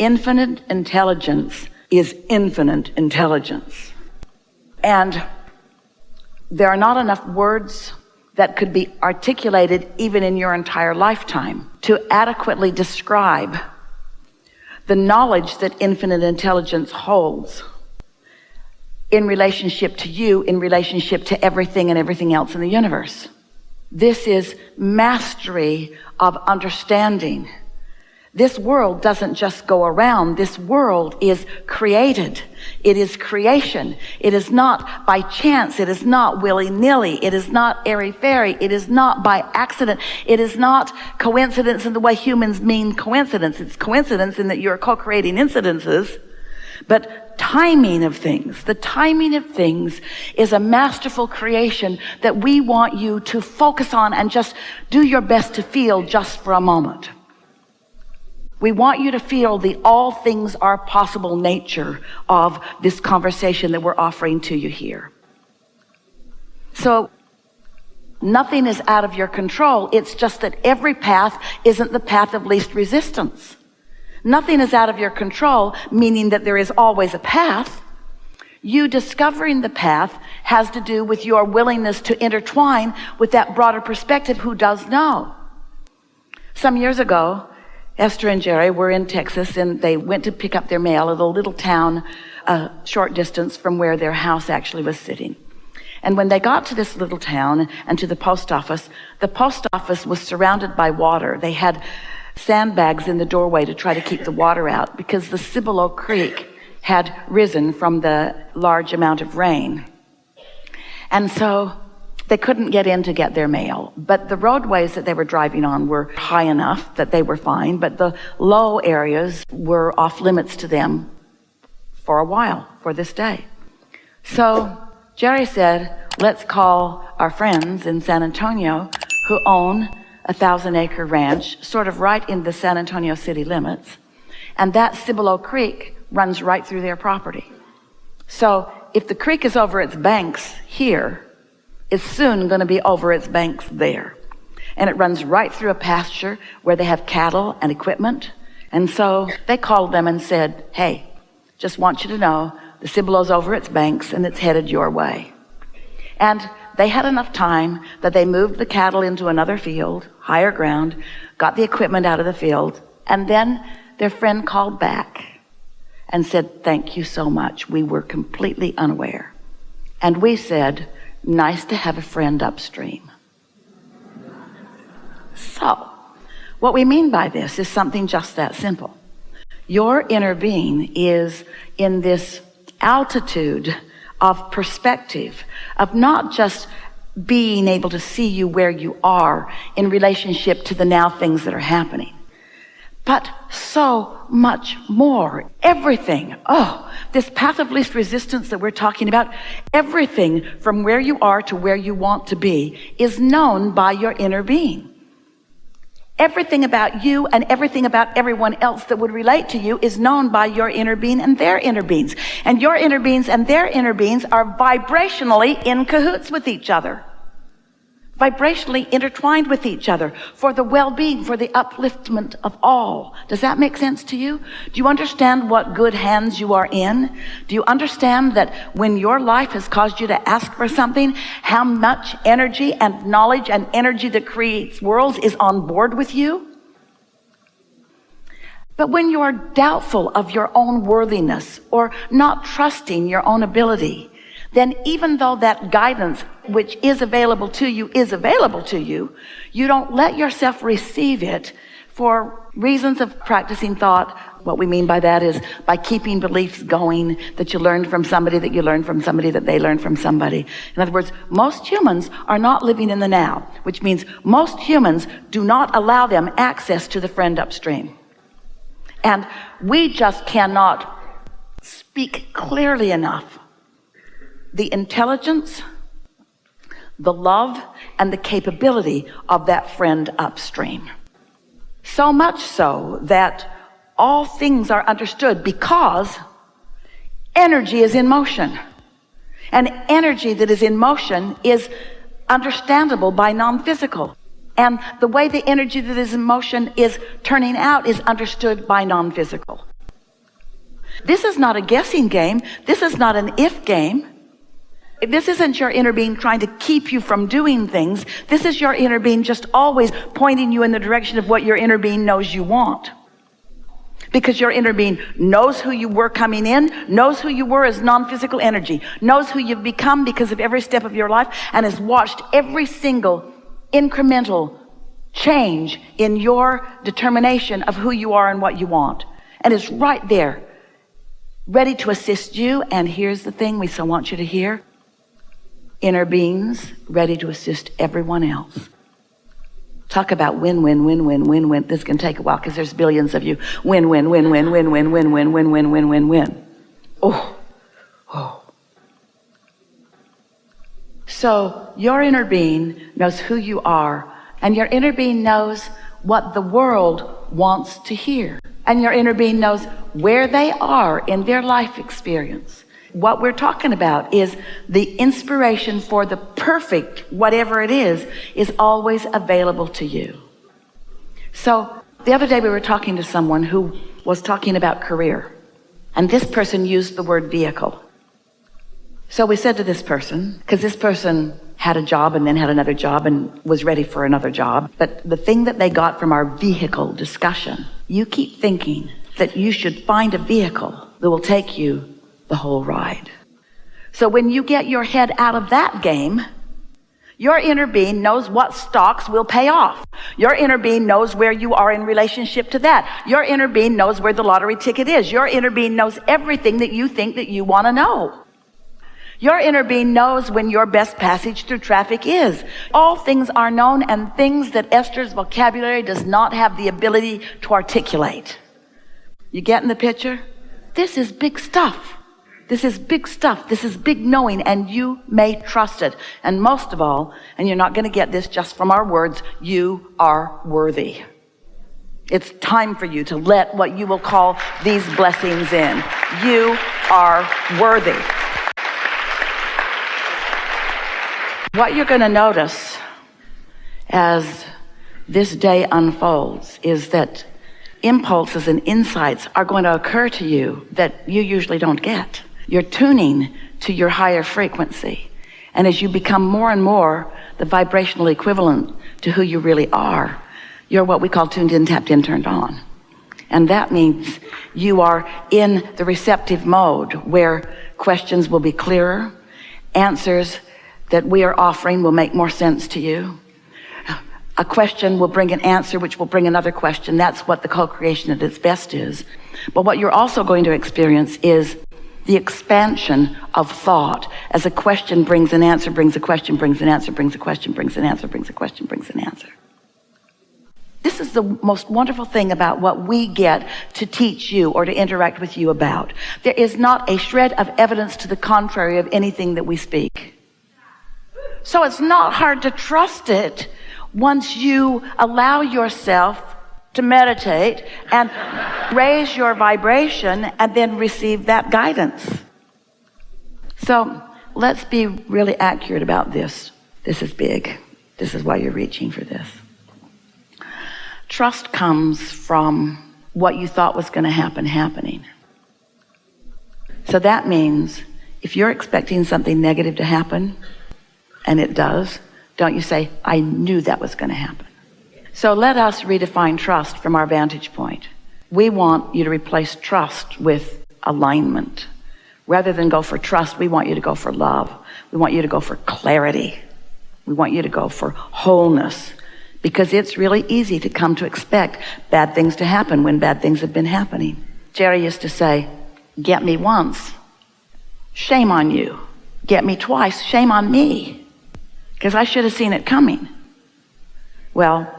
Infinite intelligence is infinite intelligence. And there are not enough words that could be articulated even in your entire lifetime to adequately describe the knowledge that infinite intelligence holds in relationship to you, in relationship to everything and everything else in the universe. This is mastery of understanding. This world doesn't just go around. This world is created. It is creation. It is not by chance. It is not willy-nilly. It is not airy-fairy. It is not by accident. It is not coincidence in the way humans mean coincidence. It's coincidence in that you're co-creating incidences. But timing of things, the timing of things is a masterful creation that we want you to focus on and just do your best to feel just for a moment. We want you to feel the all things are possible nature of this conversation that we're offering to you here. So nothing is out of your control. It's just that every path isn't the path of least resistance. Nothing is out of your control, meaning that there is always a path. You discovering the path has to do with your willingness to intertwine with that broader perspective who does know. Some years ago, Esther and Jerry were in Texas, and they went to pick up their mail at a little town a short distance from where their house actually was sitting. And when they got to this little town and to the post office was surrounded by water. They had sandbags in the doorway to try to keep the water out because the Cibolo Creek had risen from the large amount of rain. And so they couldn't get in to get their mail, but the roadways that they were driving on were high enough that they were fine, but the low areas were off limits to them for a while, for this day. So Jerry said, let's call our friends in San Antonio who own a 1,000-acre ranch, sort of right in the San Antonio city limits, and that Cibolo Creek runs right through their property. So if the creek is over its banks here, it's soon going to be over its banks there. And it runs right through a pasture where they have cattle and equipment. And so they called them and said, hey, just want you to know the Cibolo's over its banks and it's headed your way. And they had enough time that they moved the cattle into another field, higher ground, got the equipment out of the field, and then their friend called back and said, thank you so much. We were completely unaware. And we said, nice to have a friend upstream. So, what we mean by this is something just that simple. Your inner being is in this altitude of perspective, of not just being able to see you where you are in relationship to the now things that are happening, but so much more. Everything. This path of least resistance that we're talking about, everything from where you are to where you want to be is known by your inner being. Everything about you and everything about everyone else that would relate to you is known by your inner being and their inner beings. And your inner beings and their inner beings are vibrationally in cahoots with each other. Vibrationally intertwined with each other for the well-being, for the upliftment of all. Does that make sense to you? Do you understand what good hands you are in? Do you understand that when your life has caused you to ask for something, how much energy and knowledge and energy that creates worlds is on board with you? But when you are doubtful of your own worthiness or not trusting your own ability, then even though that guidance which is available to you, you don't let yourself receive it for reasons of practicing thought. What we mean by that is by keeping beliefs going that you learned from somebody, that you learned from somebody, that they learned from somebody. In other words, most humans are not living in the now, which means most humans do not allow them access to the friend upstream. And we just cannot speak clearly enough the intelligence, the love, and the capability of that friend upstream. So much so that all things are understood because energy is in motion. And energy that is in motion is understandable by non-physical. And the way the energy that is in motion is turning out is understood by non-physical. This is not a guessing game. This is not an if game. This isn't your inner being trying to keep you from doing things. This is your inner being just always pointing you in the direction of what your inner being knows you want. Because your inner being knows who you were coming in, knows who you were as non-physical energy, knows who you've become because of every step of your life, and has watched every single incremental change in your determination of who you are and what you want. And is right there, ready to assist you. And here's the thing we so want you to hear. Inner beings ready to assist everyone else. Talk about win, win, win, win, win, win. This can take a while because there's billions of you. Win, win, win, win, win, win, win, win, win, win, win, win, win. Oh. So your inner being knows who you are, and your inner being knows what the world wants to hear. And your inner being knows where they are in their life experience. What we're talking about is the inspiration for the perfect, whatever it is always available to you. So the other day we were talking to someone who was talking about career. And this person used the word vehicle. So we said to this person, because this person had a job and then had another job and was ready for another job. But the thing that they got from our vehicle discussion, you keep thinking that you should find a vehicle that will take you the whole ride. So when you get your head out of that game, your inner being knows what stocks will pay off. Your inner being knows where you are in relationship to that. Your inner being knows where the lottery ticket is. Your inner being knows everything that you think that you want to know. Your inner being knows when your best passage through traffic is. All things are known, and things that Esther's vocabulary does not have the ability to articulate. You getting the picture? This is big stuff. This is big stuff. This is big knowing, and you may trust it. And most of all, and you're not going to get this just from our words, you are worthy. It's time for you to let what you will call these blessings in. You are worthy. What you're going to notice as this day unfolds is that impulses and insights are going to occur to you that you usually don't get. You're tuning to your higher frequency. And as you become more and more the vibrational equivalent to who you really are, you're what we call tuned in, tapped in, turned on. And that means you are in the receptive mode where questions will be clearer, answers that we are offering will make more sense to you. A question will bring an answer, which will bring another question. That's what the co-creation at its best is. But what you're also going to experience is the expansion of thought as a question brings an answer, brings a question, brings an answer, brings a question, brings an answer, brings a question, brings an answer. This is the most wonderful thing about what we get to teach you or to interact with you about. There is not a shred of evidence to the contrary of anything that we speak. So it's not hard to trust it once you allow yourself to meditate and raise your vibration and then receive that guidance. So let's be really accurate about this. This is big. This is why you're reaching for this. Trust comes from what you thought was going to happen happening. So that means if you're expecting something negative to happen, and it does, don't you say, I knew that was going to happen. So let us redefine trust from our vantage point. We want you to replace trust with alignment. Rather than go for trust, we want you to go for love. We want you to go for clarity. We want you to go for wholeness. Because it's really easy to come to expect bad things to happen when bad things have been happening. Jerry used to say, get me once, shame on you. Get me twice, shame on me. Because I should have seen it coming. Well,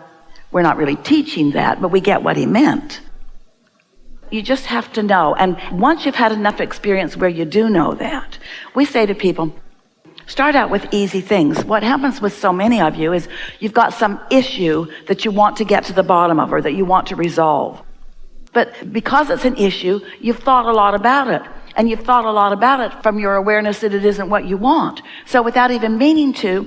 we're not really teaching that, but we get what he meant. You just have to know. And once you've had enough experience where you do know that, we say to people, start out with easy things. What happens with so many of you is you've got some issue that you want to get to the bottom of or that you want to resolve. But because it's an issue, you've thought a lot about it. And you've thought a lot about it from your awareness that it isn't what you want. So without even meaning to,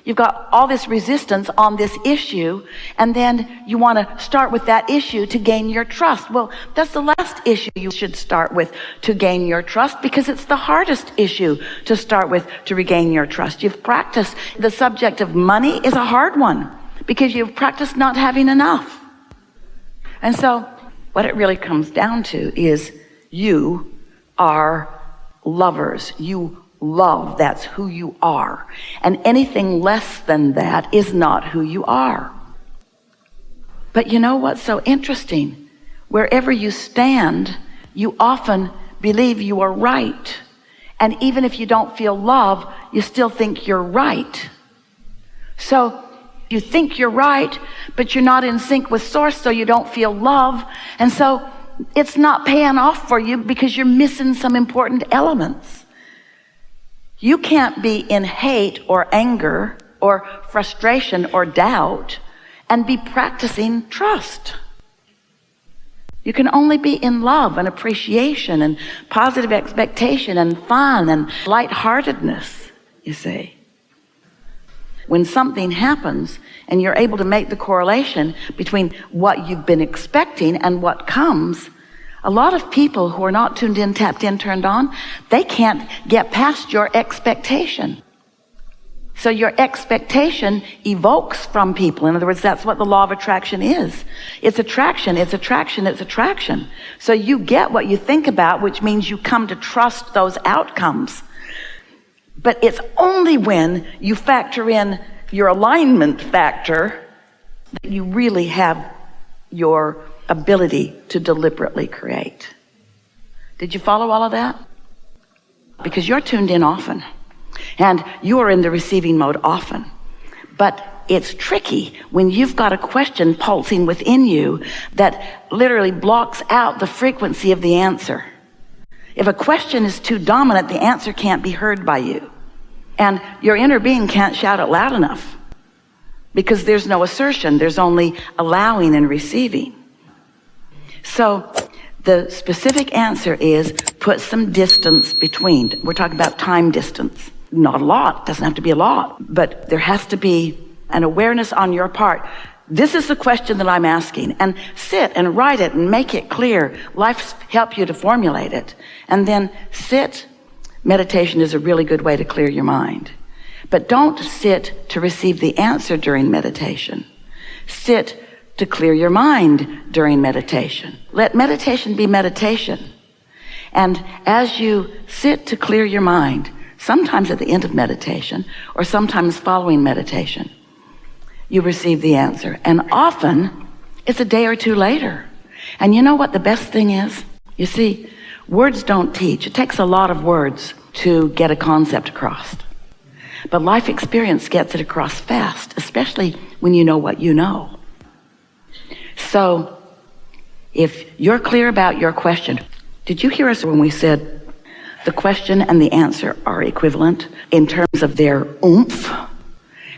You've got all this resistance on this issue, and then you want to start with that issue to gain your trust. Well, that's the last issue you should start with to gain your trust, because it's the hardest issue to start with to regain your trust. You've practiced. The subject of money is a hard one because you've practiced not having enough. And so what it really comes down to is you are lovers. You love, that's who you are. And anything less than that is not who you are. But you know what's so interesting? Wherever you stand, you often believe you are right. And even if you don't feel love, you still think you're right. So you think you're right, but you're not in sync with source, so you don't feel love. And so it's not paying off for you because you're missing some important elements. You can't be in hate or anger or frustration or doubt and be practicing trust. You can only be in love and appreciation and positive expectation and fun and lightheartedness, you see. When something happens and you're able to make the correlation between what you've been expecting and what comes, a lot of people who are not tuned in, tapped in, turned on, they can't get past your expectation. So your expectation evokes from people. In other words, that's what the law of attraction is. It's attraction, it's attraction, it's attraction. So you get what you think about, which means you come to trust those outcomes. But it's only when you factor in your alignment factor that you really have your ability to deliberately create. Did you follow all of that? Because you're tuned in often and you are in the receiving mode often. But it's tricky when you've got a question pulsing within you that literally blocks out the frequency of the answer. If a question is too dominant, the answer can't be heard by you. And your inner being can't shout it loud enough because there's no assertion. There's only allowing and receiving. So the specific answer is put some distance between. We're talking about time distance. Not a lot. It doesn't have to be a lot. But there has to be an awareness on your part. This is the question that I'm asking. And sit and write it and make it clear. Life's helped you to formulate it. And then sit. Meditation is a really good way to clear your mind. But don't sit to receive the answer during meditation. Sit to clear your mind during meditation. Let meditation be meditation. And as you sit to clear your mind, sometimes at the end of meditation or sometimes following meditation, you receive the answer. And often it's a day or two later. And you know what the best thing is? You see, words don't teach. It takes a lot of words to get a concept across. But life experience gets it across fast, especially when you know what you know. So if you're clear about your question, did you hear us when we said the question and the answer are equivalent in terms of their oomph?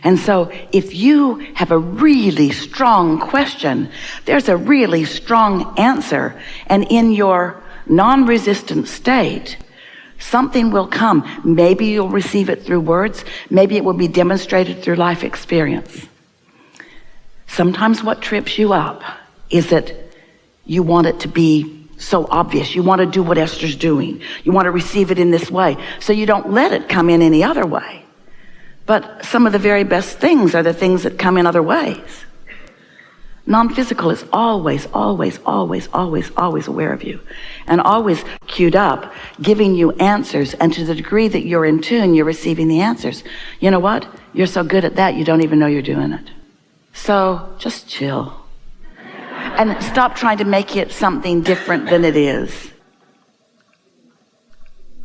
And so if you have a really strong question, there's a really strong answer. And in your non-resistant state, something will come. Maybe you'll receive it through words. Maybe it will be demonstrated through life experience. Sometimes what trips you up is that you want it to be so obvious. You want to do what Esther's doing. You want to receive it in this way. So you don't let it come in any other way. But some of the very best things are the things that come in other ways. Non-physical is always, always, always, always, always aware of you and always queued up, giving you answers. And to the degree that you're in tune, you're receiving the answers. You know what? You're so good at that, you don't even know you're doing it. So just chill. And stop trying to make it something different than it is.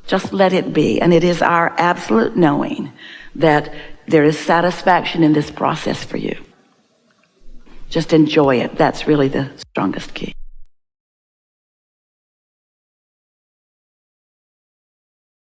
Just let it be. And it is our absolute knowing that there is satisfaction in this process for you. Just enjoy it. That's really the strongest key.